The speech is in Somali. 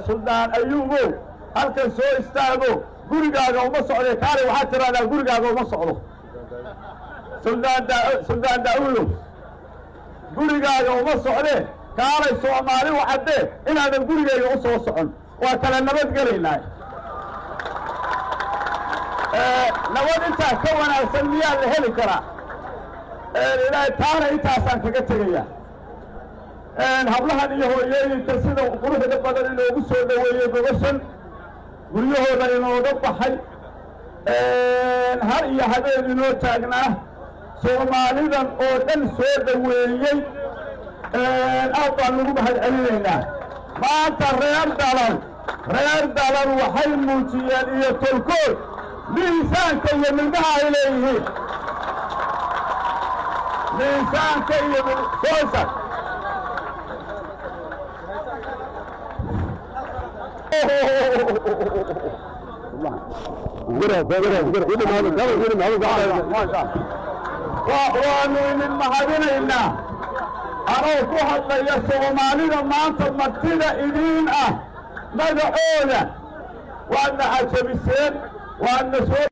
سلطان أيوبو هل كان سو استاغو غوريغاغا وما سocdo kaale waxa tiraada gurigaaga uma socdo سلطان داوود gurigaaga uma socde kaale Soomaali waxade inaadan gurigaaga u soo socon waa kala nabad galeynaa nabad inta ka wanaagsan miyaa la heli karaa ilaa taana intaasaan kaga tagaya hablahan iyo hooyooyinka sida quruxda badan inoogu soo dhaweeyay gobashan guryahooda inooga baxay har iyo habeen inoo taagnaa Soomaalidan oo dhan soo dhaweeyay aad baan ugu mahadcelinaynaa maanta reer dalan waxay muujiyeen iyo tolkood miisaanka iyo milmaha ay leeyihiin miisaanka iyo soosa وأنو من مهدينينا أنا كوحد يا Soomaalida maanta martida idin ah madaxooda waana ajabiseen waana soo